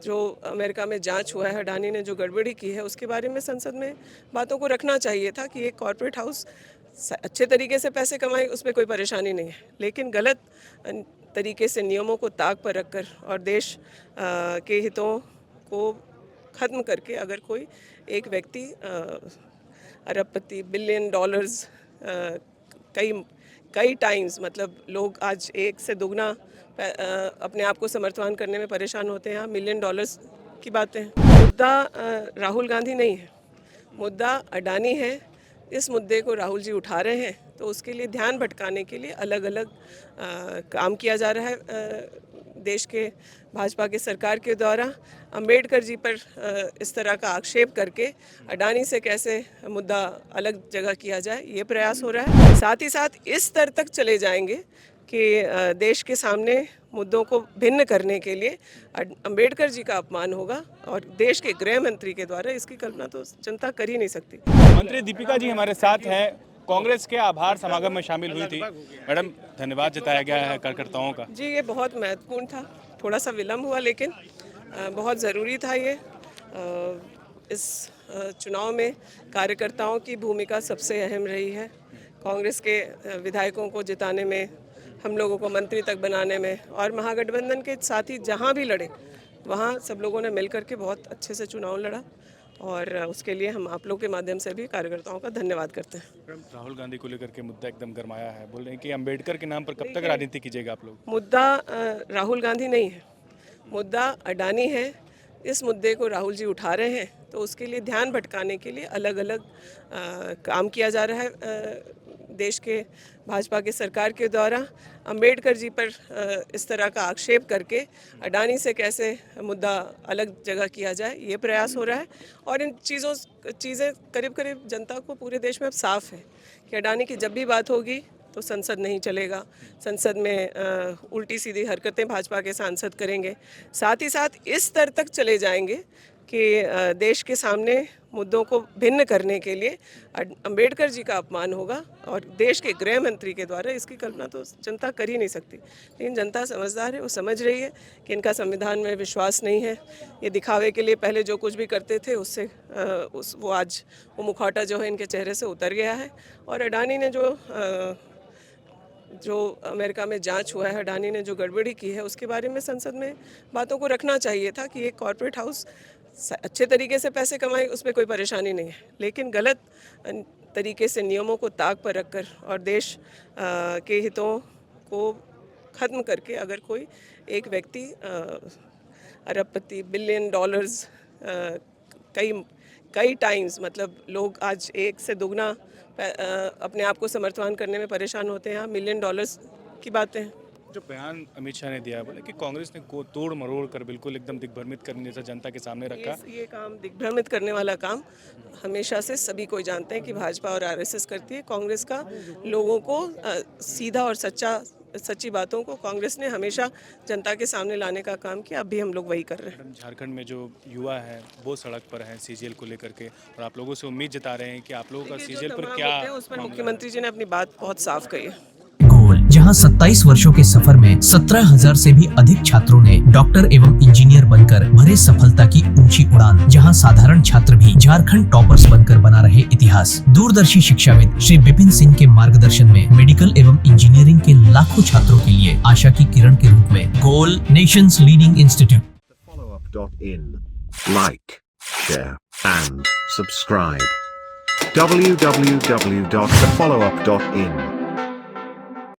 जो अमेरिका में जांच हुआ है, अडानी ने जो गड़बड़ी की है उसके बारे में संसद में बातों को रखना चाहिए था कि एक कॉरपोरेट हाउस अच्छे तरीके से पैसे कमाए, उसमें कोई परेशानी नहीं है, लेकिन गलत तरीके से नियमों को ताक पर रखकर और देश के हितों को ख़त्म करके अगर कोई एक व्यक्ति अरबपति बिलियन डॉलर्स कई कई टाइम्स, मतलब लोग आज एक से दुगना अपने आप को समर्थवान करने में परेशान होते हैं, मिलियन डॉलर्स की बातें हैं। मुद्दा राहुल गांधी नहीं है, मुद्दा अडानी है। इस मुद्दे को राहुल जी उठा रहे हैं तो उसके लिए ध्यान भटकाने के लिए अलग अलग काम किया जा रहा है देश के भाजपा की सरकार के द्वारा। अंबेडकर जी पर इस तरह का आक्षेप करके अडानी से कैसे मुद्दा अलग जगह किया जाए, ये प्रयास हो रहा है। साथ ही साथ इस स्तर तक चले जाएंगे कि देश के सामने मुद्दों को भिन्न करने के लिए अंबेडकर जी का अपमान होगा और देश के गृह मंत्री के द्वारा इसकी कल्पना तो जनता कर ही नहीं सकती। मंत्री दीपिका जी हमारे साथ हैं, कांग्रेस के आभार समागम में शामिल हुई थी। मैडम, धन्यवाद जताया गया है कार्यकर्ताओं का। जी, ये बहुत महत्वपूर्ण था, थोड़ा सा विलम्ब हुआ लेकिन बहुत ज़रूरी था ये। इस चुनाव में कार्यकर्ताओं की भूमिका सबसे अहम रही है। कांग्रेस के विधायकों को जिताने में, हम लोगों को मंत्री तक बनाने में, और महागठबंधन के साथी जहां भी लड़े वहां सब लोगों ने मिलकर के बहुत अच्छे से चुनाव लड़ा और उसके लिए हम आप लोग के माध्यम से भी कार्यकर्ताओं का धन्यवाद करते हैं। राहुल गांधी को लेकर के मुद्दा एकदम गरमाया है, बोल रहे हैं कि अंबेडकर के नाम पर कब तक राजनीति कीजिएगा आप लोग? मुद्दा राहुल गांधी नहीं है, मुद्दा अडानी है। इस मुद्दे को राहुल जी उठा रहे हैं तो उसके लिए ध्यान भटकाने के लिए अलग अलग काम किया जा रहा है देश के भाजपा की सरकार के द्वारा। अंबेडकर जी पर इस तरह का आक्षेप करके अडानी से कैसे मुद्दा अलग जगह किया जाए, ये प्रयास हो रहा है। और इन चीज़ें करीब करीब जनता को पूरे देश में अब साफ है कि अडानी की जब भी बात होगी तो संसद नहीं चलेगा, संसद में उल्टी सीधी हरकतें भाजपा के सांसद करेंगे। साथ ही साथ इस स्तर तक चले जाएंगे कि देश के सामने मुद्दों को भिन्न करने के लिए अंबेडकर जी का अपमान होगा और देश के गृह मंत्री के द्वारा इसकी कल्पना तो जनता कर ही नहीं सकती। लेकिन जनता समझदार है, वो समझ रही है कि इनका संविधान में विश्वास नहीं है। ये दिखावे के लिए पहले जो कुछ भी करते थे उससे वो आज वो मुखौटा जो है इनके चेहरे से उतर गया है। और अडानी ने जो अमेरिका में जांच हुआ है, अडानी ने जो गड़बड़ी की है उसके बारे में संसद में बातों को रखना चाहिए था कि एक कॉरपोरेट हाउस अच्छे तरीके से पैसे कमाए, उसमें कोई परेशानी नहीं है, लेकिन गलत तरीके से नियमों को ताक पर रखकर और देश के हितों को ख़त्म करके अगर कोई एक व्यक्ति अरबपति बिलियन डॉलर्स कई टाइम्स, मतलब लोग आज एक से दुगना अपने आप को समर्थवान करने में परेशान होते हैं, मिलियन डॉलर्स की बातें हैं। जो बयान अमित शाह ने दिया, बोले कि कांग्रेस ने को तोड़ मरोड़ कर बिल्कुल एकदम दिग्भ्रमित करने जैसा जनता के सामने रखा। ये काम दिग्भ्रमित करने वाला काम हमेशा से सभी कोई जानते हैं कि भाजपा और आरएसएस करती है। कांग्रेस का लोगों को सीधा और सच्ची बातों को कांग्रेस ने हमेशा जनता के सामने लाने का काम किया, अभी हम लोग वही कर रहे हैं। झारखंड में जो युवा है वो सड़क पर हैं सीजीएल को लेकर के, और आप लोगों से उम्मीद जता रहे हैं कि आप लोगों का सीजीएल पर क्या? उस पर मुख्यमंत्री जी ने अपनी बात बहुत साफ कही है। गोल, जहां 27 वर्षों के सफर में 17,000 से भी अधिक छात्रों ने डॉक्टर एवं इंजीनियर बनकर भरे सफलता की ऊंची उड़ान, जहां साधारण छात्र भी झारखंड टॉपर्स बनकर बना रहे इतिहास। दूरदर्शी शिक्षाविद श्री विपिन सिंह के मार्गदर्शन में मेडिकल एवं इंजीनियरिंग के लाखों छात्रों के लिए आशा की किरण के रूप में गोल, nation's leading institute. Like, share and subscribe. www.thefollowup.in